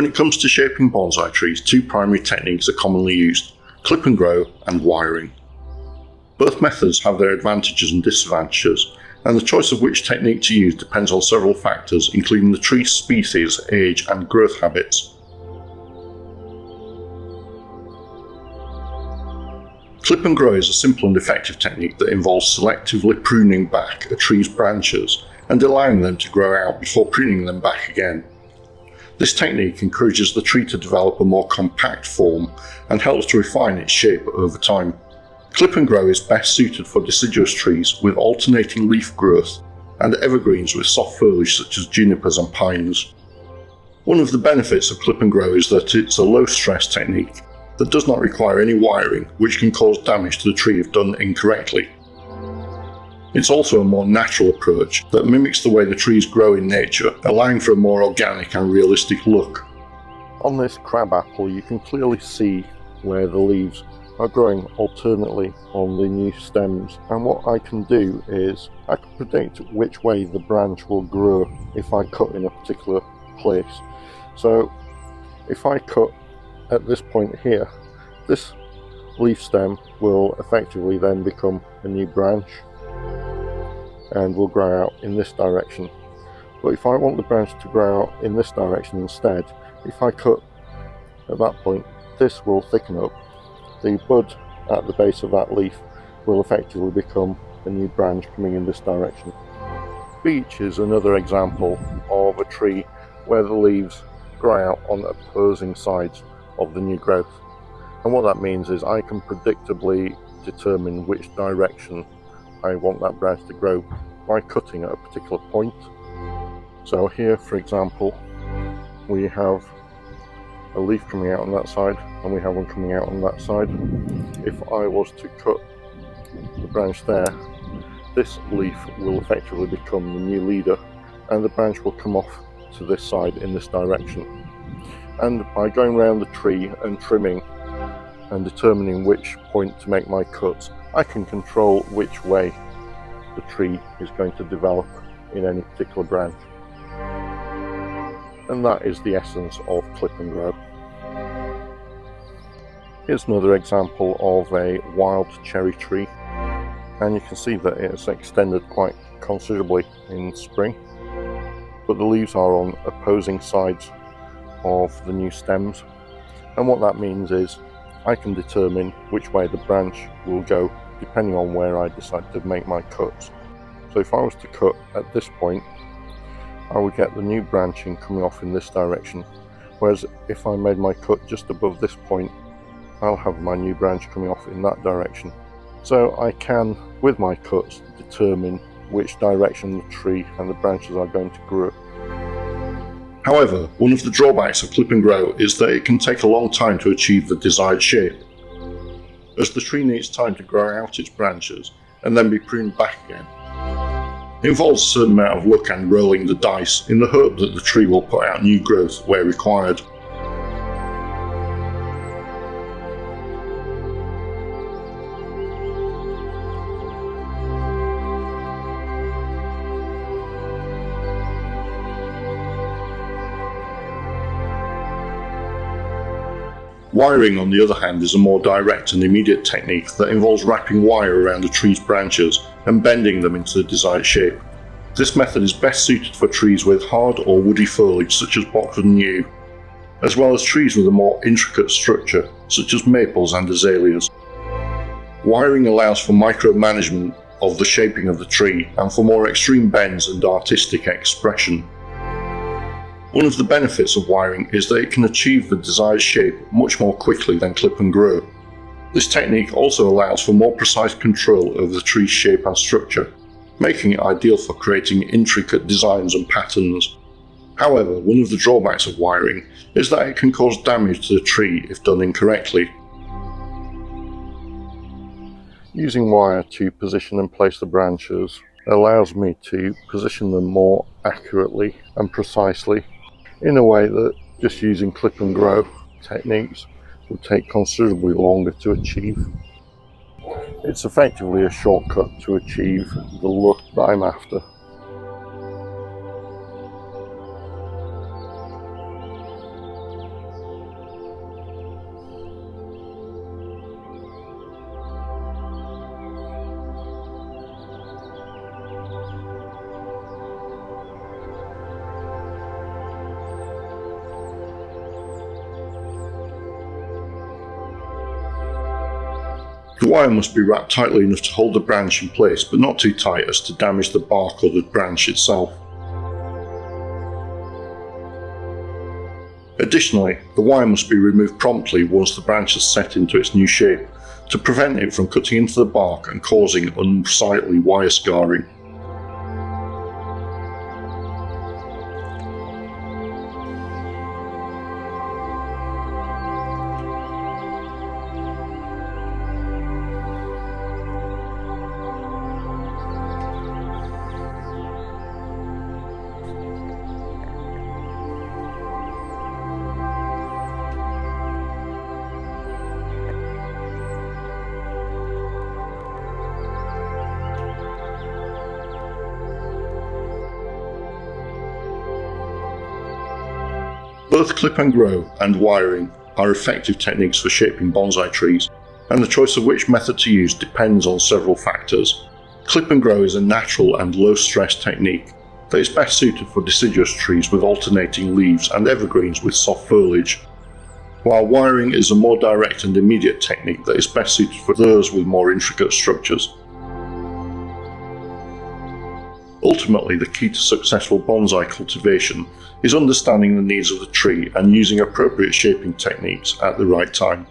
When it comes to shaping bonsai trees, two primary techniques are commonly used: clip and grow and wiring. Both methods have their advantages and disadvantages, and the choice of which technique to use depends on several factors, including the tree species, age, and growth habits. Clip and grow is a simple and effective technique that involves selectively pruning back a tree's branches and allowing them to grow out before pruning them back again. This technique encourages the tree to develop a more compact form and helps to refine its shape over time. Clip and grow is best suited for deciduous trees with alternating leaf growth and evergreens with soft foliage such as junipers and pines. One of the benefits of clip and grow is that it's a low stress technique that does not require any wiring, which can cause damage to the tree if done incorrectly. It's also a more natural approach that mimics the way the trees grow in nature, allowing for a more organic and realistic look. On this crab apple, you can clearly see where the leaves are growing alternately on the new stems, and what I can do is I can predict which way the branch will grow if I cut in a particular place. So if I cut at this point here, this leaf stem will effectively then become a new branch and will grow out in this direction. But if I want the branch to grow out in this direction instead, if I cut at that point, this will thicken up. The bud at the base of that leaf will effectively become a new branch coming in this direction. Beech is another example of a tree where the leaves grow out on opposing sides of the new growth. And what that means is I can predictably determine which direction I want that branch to grow by cutting at a particular point. So here, for example, we have a leaf coming out on that side and we have one coming out on that side. If I was to cut the branch there, this leaf will effectively become the new leader and the branch will come off to this side in this direction. And by going around the tree and trimming and determining which point to make my cuts, I can control which way the tree is going to develop in any particular branch. And that is the essence of clip and grow. Here's another example of a wild cherry tree, and you can see that it has extended quite considerably in spring, but the leaves are on opposing sides of the new stems, and what that means is I can determine which way the branch will go depending on where I decide to make my cuts. So if I was to cut at this point, I would get the new branching coming off in this direction, whereas if I made my cut just above this point, I'll have my new branch coming off in that direction. So I can, with my cuts, determine which direction the tree and the branches are going to grow. However, one of the drawbacks of clip and grow is that it can take a long time to achieve the desired shape, as the tree needs time to grow out its branches and then be pruned back again. It involves a certain amount of luck and rolling the dice in the hope that the tree will put out new growth where required. Wiring, on the other hand, is a more direct and immediate technique that involves wrapping wire around a tree's branches and bending them into the desired shape. This method is best suited for trees with hard or woody foliage such as boxwood and yew, as well as trees with a more intricate structure such as maples and azaleas. Wiring allows for micromanagement of the shaping of the tree and for more extreme bends and artistic expression. One of the benefits of wiring is that it can achieve the desired shape much more quickly than clip and grow. This technique also allows for more precise control over the tree's shape and structure, making it ideal for creating intricate designs and patterns. However, one of the drawbacks of wiring is that it can cause damage to the tree if done incorrectly. Using wire to position and place the branches allows me to position them more accurately and precisely, in a way that just using clip and grow techniques would take considerably longer to achieve. It's effectively a shortcut to achieve the look that I'm after. The wire must be wrapped tightly enough to hold the branch in place, but not too tight as to damage the bark or the branch itself. Additionally, the wire must be removed promptly once the branch has set into its new shape, to prevent it from cutting into the bark and causing unsightly wire scarring. Both clip and grow and wiring are effective techniques for shaping bonsai trees, and the choice of which method to use depends on several factors. Clip and grow is a natural and low-stress technique that is best suited for deciduous trees with alternating leaves and evergreens with soft foliage, while wiring is a more direct and immediate technique that is best suited for those with more intricate structures. Ultimately, the key to successful bonsai cultivation is understanding the needs of the tree and using appropriate shaping techniques at the right time.